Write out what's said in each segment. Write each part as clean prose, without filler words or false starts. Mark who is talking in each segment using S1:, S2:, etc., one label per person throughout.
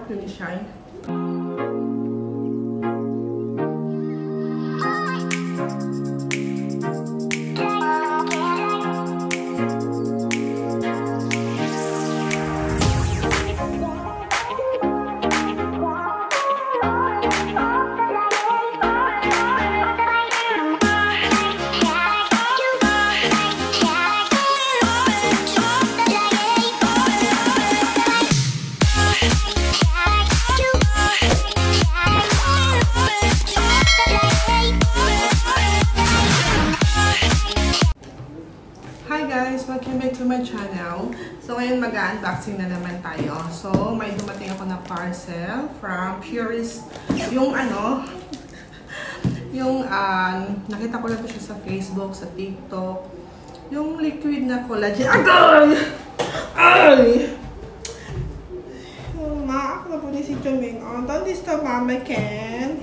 S1: sarap yun siya. Welcome back to my channel. So ngayon mag-unboxing na naman tayo. So may dumating ako na parcel from Purist. Yung nakita ko lang to siya sa Facebook, sa TikTok. Yung liquid na collagen. Agay! Ay! Maak na po ni si Chuming. Oh, don't disturb Mama Ken.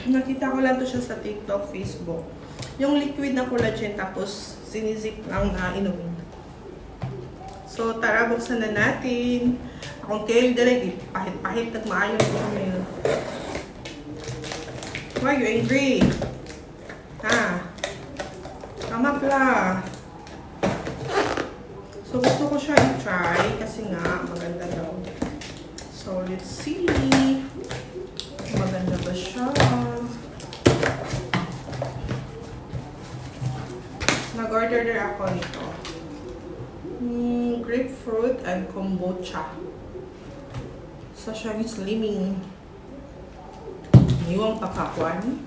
S1: Nakita ko lang to siya sa TikTok, Facebook. Yung liquid na collagen tapos sinizip lang na inumin. So, tara, buksan na natin. Akong kail direct, pahit-pahit at maayon ko ngayon. Why you angry? Ha? Tama pala. So, gusto ko siya i-try kasi nga, maganda daw. So, let's see. Maganda ba siya? Nag-order ako nito. Grapefruit and kombucha. So, siya yung slimming. Iwang pakakwan.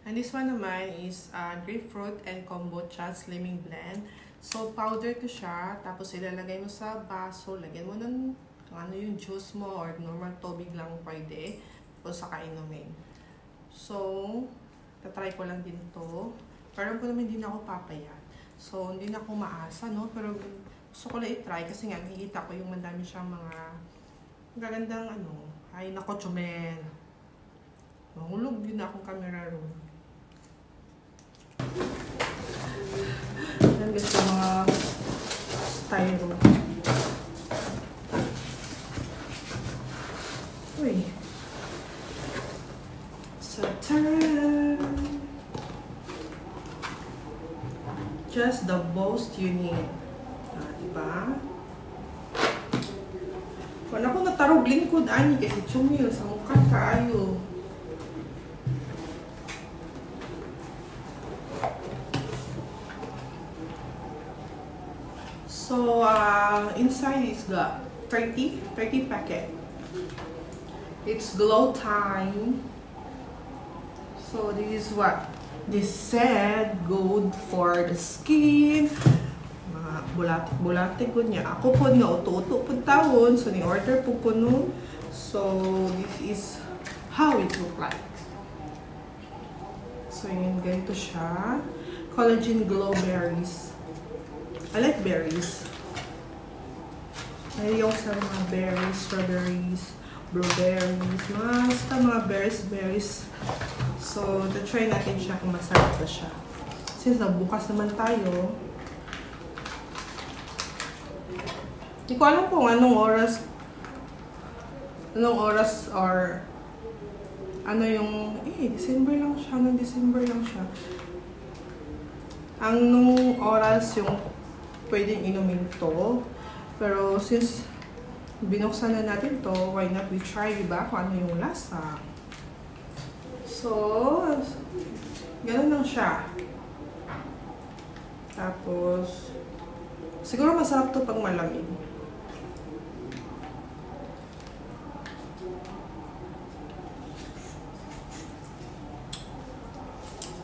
S1: And this one naman is grapefruit and kombucha slimming blend. So, powder to siya. Tapos, ilalagay mo sa baso. Lagyan mo ng yung juice mo or normal tubig lang pwede. Tapos, saka inumin. So, tatry ko lang din to. Parang ko naman hindi na ako papayat. So, hindi na ako maasa, no? Pero gusto ko lang i-try kasi nga, nakikita ko yung mandami siyang mga gagandang ay nako, Chumen. Mahulog yun na akong camera room. Yan gusto mga styro. Uy. So, tara! Just the most you need. Diba? Kung ako natarog lingkod, ani kasi Chumil, sa mukha kaayo. So, inside is the 30 packet. It's glow time. So, this is what this said, good for the skin. Mga bulate ko niya. Ako po nga, uto-uto po tawon. So, ni-order po ko nun. So, this is how it look like. So, yun, ganito siya. Collagen Glow Berries. I like berries. Ayaw sa mga berries, strawberries, blueberries, basta mga berries. So, try natin siya kung masarap na siya. Since bukas naman tayo, hindi ko alam kung anong oras or ano yung, December lang siya, December lang siya. Anong oras yung pwedeng inumin to. Pero since binuksan na natin to, why not we try, diba, kung ano yung lasa. So, ganun lang siya. Tapos, siguro masarap to pag malamig.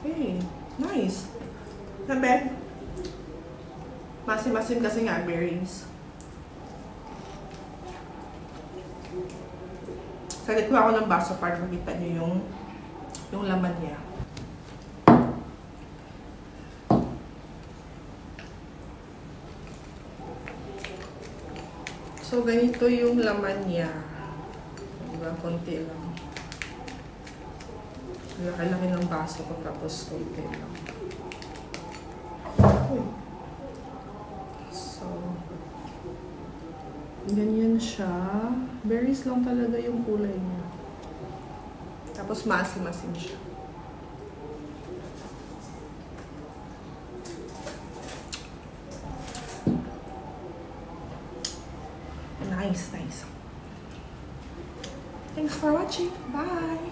S1: Hey, nice. Not bad. Masim-masim kasi nga berries. Salit ko ako ng baso para makita nyo yung laman niya. So, ganito yung laman niya. Diba? Konti lang. Laki-laki ng baso ko tapos konti lang. So, ganyan siya. Berries lang talaga yung kulay niya. Tapos maasim-asim siya. Nice, nice. Thanks for watching. Bye!